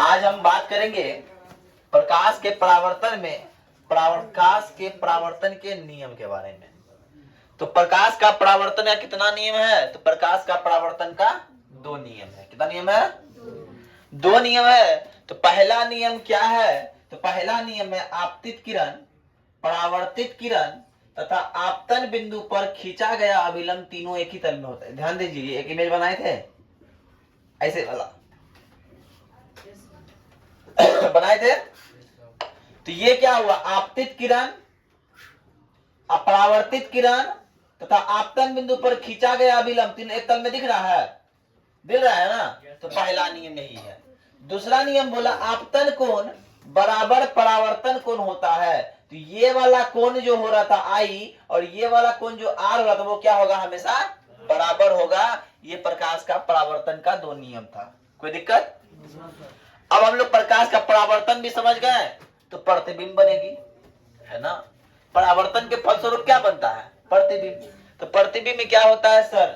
आज हम बात करेंगे प्रकाश के परावर्तन के नियम के बारे में। तो प्रकाश का परावर्तन का कितना नियम है? तो प्रकाश का परावर्तन का दो नियम है। कितना नियम है? दो नियम है। तो पहला नियम क्या है? तो पहला नियम है आपतित किरण, परावर्तित किरण तथा आपतन बिंदु पर खींचा गया अभिलंब तीनों एक ही तल में होता है। ध्यान दीजिए, एक इमेज बनाए थे ऐसे वाला बनाए थे। तो ये क्या हुआ? आपतित किरण, अपरावर्तित किरण तथा आपतन बिंदु पर खींचा गया अभिलंब तीनों एक तल में दिख रहा है, दिख रहा है ना। तो पहला नियम यही है। दूसरा नियम बोला आपतन कोण बराबर परावर्तन कोण होता है। तो ये वाला कोण जो हो रहा था आई और ये वाला कोण जो आर हो रहा था वो क्या होगा? हमेशा बराबर होगा। ये प्रकाश का परावर्तन का दो नियम था। कोई दिक्कत? अब हम लोग प्रकाश का परावर्तन भी समझ गए तो प्रतिबिंब बनेगी, है ना। परावर्तन के फलस्वरूप क्या बनता है? प्रतिबिंब। तो प्रतिबिंब में क्या होता है सर?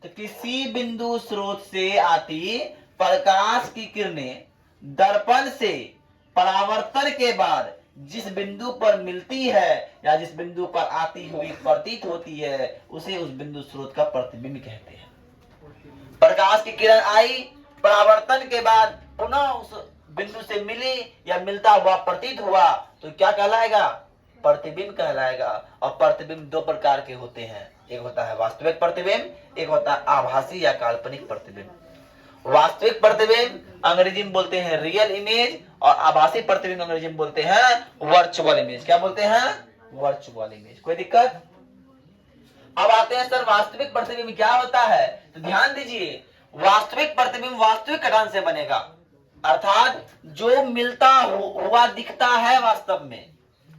तो किसी बिंदु स्रोत से आती प्रकाश की किरणें दर्पण से परावर्तन के बाद जिस बिंदु पर मिलती है या जिस बिंदु पर आती हुई प्रतीत होती है उसे उस बिंदु स्रोत का प्रतिबिंब कहते हैं। प्रकाश की किरण आई, परावर्तन के बाद पुनः उस बिंदु से मिली या मिलता हुआ प्रतीत हुआ तो क्या कहलाएगा? प्रतिबिंब कहलाएगा। और प्रतिबिंब दो प्रकार के होते हैं, एक होता है वास्तविक प्रतिबिंब, एक होता है आभासी या काल्पनिक प्रतिबिंब। वास्तविक प्रतिबिंब अंग्रेजी में बोलते हैं रियल इमेज और आभासी प्रतिबिंब अंग्रेजी में बोलते हैं वर्चुअल इमेज। क्या बोलते हैं? Virtual image. कोई दिक्कत? अब आते हैं सर वास्तविक प्रतिबिंब क्या होता है। तो ध्यान दीजिए, वास्तविक प्रतिबिंब वास्तविक कटान से बनेगा, अर्थात जो मिलता हुआ दिखता है वास्तव में।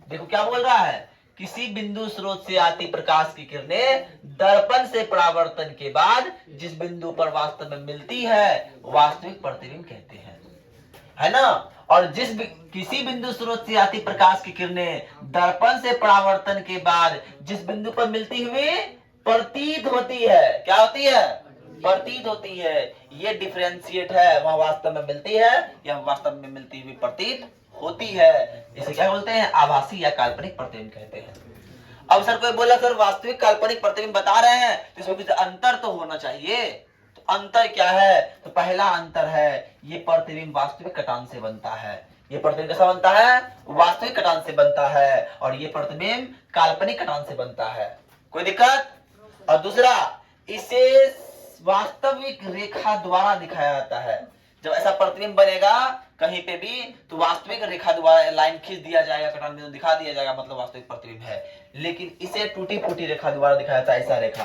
देखो क्या बोल रहा है, किसी बिंदु स्रोत से आती प्रकाश की किरणें दर्पण से परावर्तन के बाद जिस बिंदु पर वास्तव में मिलती है वास्तविक प्रतिबिंब कहते हैं, है ना। और किसी बिंदु स्रोत से आती प्रकाश की किरणें दर्पण से परावर्तन के बाद जिस बिंदु पर मिलती हुई प्रतीत होती है, क्या होती है? प्रतीत होती है। ये डिफरेंशिएट है, वह वास्तव में मिलती है या वास्तव में मिलती हुई प्रतीत होती है। इसे क्या बोलते हैं? आभासी या काल्पनिक प्रतिबिंब कहते हैं। अब सर कोई बोला सर वास्तविक काल्पनिक प्रतिबिंब बता रहे हैं तो इसमें कुछ अंतर तो होना चाहिए। तो अंतर क्या है? तो पहला अंतर है ये प्रतिबिंब वास्तविक कटान से बनता है। ये प्रतिबिंब कैसा बनता है? वास्तविक कटान से बनता है। और ये प्रतिबिंब काल्पनिक कटान से बनता है। कोई दिक्कत? और दूसरा, इसे वास्तविक रेखा द्वारा दिखाया जाता है। जब ऐसा प्रतिबिंब बनेगा कहीं पे भी तो वास्तविक रेखा द्वारा लाइन खींच दिया जाएगा, कटान बिंदु दिखा दिया जाएगा, मतलब वास्तविक प्रतिबिंब है। लेकिन इसे टूटी फूटी रेखा द्वारा दिखाया जाता है, ऐसा रेखा,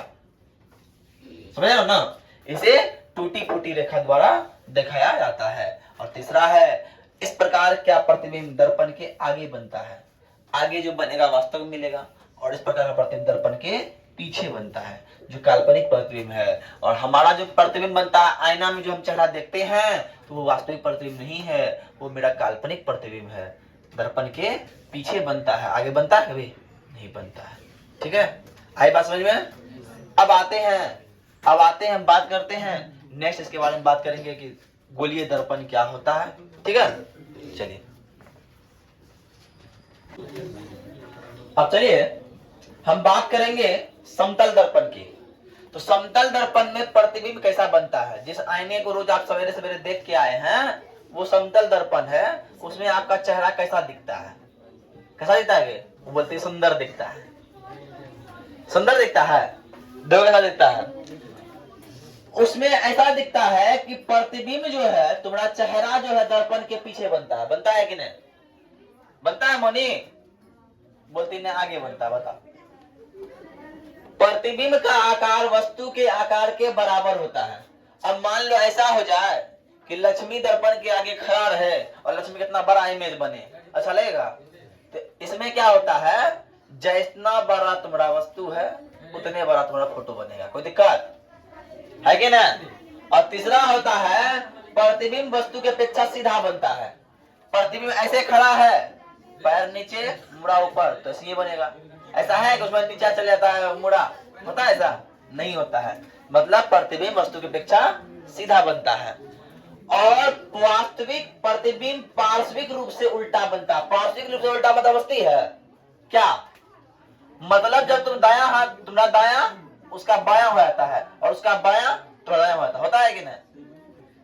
समझ रहे हो ना। इसे टूटी फूटी रेखा द्वारा दिखाया जाता है। और तीसरा है इस प्रकार क्या प्रतिबिंब दर्पण के आगे बनता है, आगे जो बनेगा वास्तव में मिलेगा। और इस प्रकार का प्रतिबिंब दर्पण के पीछे बनता है जो काल्पनिक प्रतिबिंब है। और हमारा जो प्रतिबिंब बनता है आईना में जो हम चेहरा देखते हैं तो वो वास्तविक प्रतिबिंब नहीं है, वो मेरा काल्पनिक प्रतिबिंब है। दर्पण के पीछे बनता है, आगे बनता है कभी नहीं बनता है। ठीक है, आई बात समझ में? अब आते हैं बात करते हैं नेक्स्ट, इसके बारे में बात करेंगे कि गोलीय दर्पण क्या होता है। ठीक है, चलिए अब चलिए हम बात करेंगे समतल दर्पण की। तो समतल दर्पण में प्रतिबिंब कैसा बनता है? जिस आईने को रोज आप सवेरे सवेरे देख के आए हैं वो समतल दर्पण है। उसमें आपका चेहरा कैसा दिखता है? कैसा दिखता है? वो बोलते हैं सुंदर दिखता है। सुंदर दिखता है, दो कैसा दिखता है? उसमें ऐसा दिखता है कि प्रतिबिंब जो है तुम्हारा चेहरा जो है दर्पण के पीछे बनता है। बनता है कि नहीं बनता है? मोनी बोलती नहीं, आगे बनता। बता, प्रतिबिंब का आकार वस्तु के आकार के बराबर होता है। अब मान लो ऐसा हो जाए कि लक्ष्मी दर्पण के आगे खड़ा रहे और लक्ष्मी कितना बड़ा इमेज बने, अच्छा लगेगा? तो इसमें क्या होता है, जितना बड़ा तुम्हारा वस्तु है उतने बड़ा तुम्हारा फोटो बनेगा। कोई दिक्कत है कि ना? और तीसरा होता है प्रतिबिंब वस्तु के अपेक्षा सीधा बनता है। प्रतिबिंब ऐसे खड़ा है, पैर नीचे मुड़ा ऊपर, तो ये बनेगा। ऐसा है कि उसमें नीचे चल जाता है मुड़ा, होता है? ऐसा नहीं होता है। मतलब प्रतिबिंब वस्तु की अपेक्षा सीधा बनता है। और वास्तविक प्रतिबिंब पार्श्विक रूप से उल्टा बनता है। पार्श्विक रूप से उल्टा मतलब समझती है क्या? मतलब जब तुम दाया हाथ, तुम्हारा दाया उसका बायां हो जाता है और उसका बायां तुम्हारा दायां होता है कि नहीं?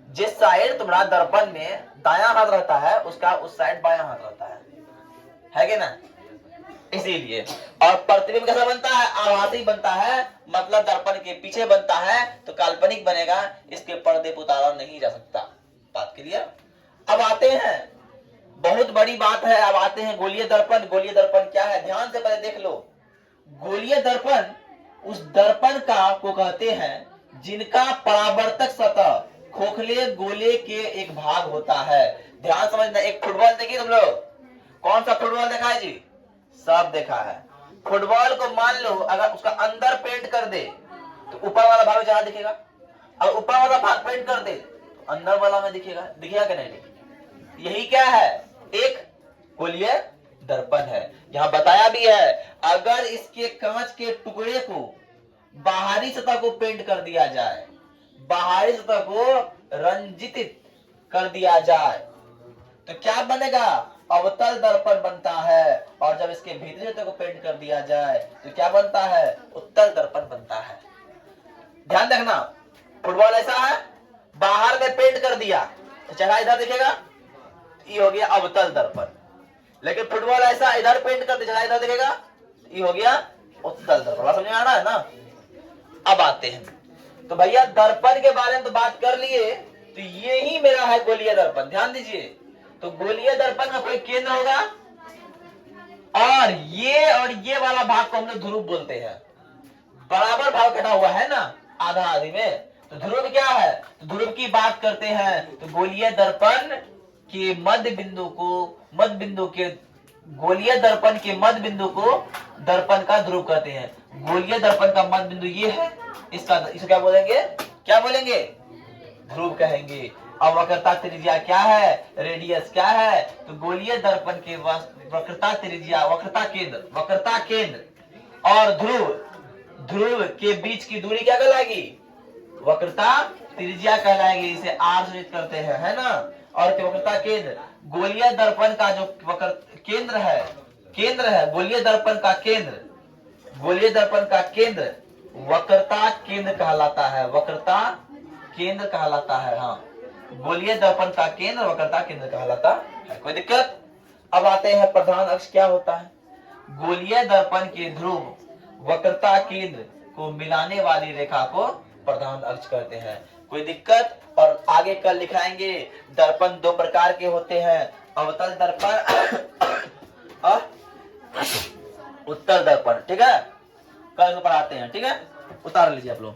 जिस साइड तुम्हारा दर्पण में दायां हाथ रहता है उसका उस साइड बायां हाथ रहता है कि ना? इसीलिए। और प्रतिबिंब कैसा बनता है? आभासी बनता है, मतलब दर्पण के पीछे बनता है तो काल्पनिक बनेगा, इसके पर्दे पर उतारा नहीं जा सकता। बात क्लियर? अब आते हैं, बहुत बड़ी बात है, अब आते हैं गोलीय दर्पण। गोलीय दर्पण क्या है? ध्यान से पहले देख लो। गोलीय दर्पण उस दर्पण का को कहते हैं जिनका परावर्तक सतह खोखले गोले के एक भाग होता है। ध्यान समझना। एक फुटबॉल देखिए तुम लोग, कौन सा फुटबॉल देखा है जी? सब देखा है। फुटबॉल को मान लो अगर उसका अंदर पेंट कर दे तो ऊपर वाला भाग जहां दिखेगा, और ऊपर वाला भाग पेंट कर दे तो अंदर वाला में दिखेगा। दिखेगा कि नहीं? यही क्या है? एक गोलीय दर्पण है। यहां बताया भी है, अगर इसके कांच के टुकड़े को बाहरी सतह को पेंट कर दिया जाए, बाहरी सतह को रंजित कर दिया जाए तो क्या बनेगा? अवतल दर्पण बनता है। और जब इसके भीतरी सतह को पेंट कर दिया जाए तो क्या बनता है? उत्तल दर्पण बनता है। ध्यान रखना, फुटबॉल ऐसा है, बाहर में पेंट कर दिया तो चेहरा इधर दिखेगा, ये हो गया अवतल दर्पण। लेकिन फुटबॉल ऐसा इधर पेंट कर दिया इधर दिखेगा, ये हो गया उत्तल दर्पण। समझ में आ रहा है ना? अब आते हैं, तो भैया दर्पण के बारे में तो बात कर लिए, तो ये ही मेरा है गोलीय दर्पण। ध्यान दीजिए, तो गोलीय दर्पण का कोई केंद्र होगा और ये वाला भाग को हम लोग ध्रुव बोलते हैं। बराबर भाग कटा हुआ है ना आधा आधी में, तो ध्रुव क्या है? तो ध्रुव की बात करते हैं तो गोलीय दर्पण के मध्य बिंदु के गोलीय दर्पण के मध्य बिंदु को दर्पण का ध्रुव कहते हैं। गोलीय दर्पण का मध्य बिंदु ये है, इसे क्या बोलेंगे? क्या बोलेंगे? ध्रुव कहेंगे। अब वक्रता त्रिज्या क्या है? रेडियस क्या है? तो गोलीय दर्पण के वक्रता त्रिज्या, वक्रता केंद्र और ध्रुव के बीच की दूरी क्या कहलाएगी? वक्रता त्रिज्या कहलाएगी। इसे आर सूचित करते हैं, है ना? और वक्रता केंद्र, गोलीय दर्पण का जो केंद्र है गोलीय दर्पण का केंद्र वक्रता केंद्र कहलाता है। वक्रता केंद्र कहलाता है। हाँ, गोलीय दर्पण का केंद्र वक्रता केंद्र कहलाता है। कोई दिक्कत? अब आते हैं प्रधान अक्ष क्या होता है। गोलीय दर्पण के ध्रुव वक्रता केंद्र को मिलाने वाली रेखा को प्रधान अक्ष कहते हैं। कोई दिक्कत? और आगे कल लिखाएंगे दर्पण दो प्रकार के होते हैं, अवतल दर्पण और उत्तल दर्पण। ठीक है, कल पढ़ाते हैं। ठीक है, उतार लीजिए आप लोग।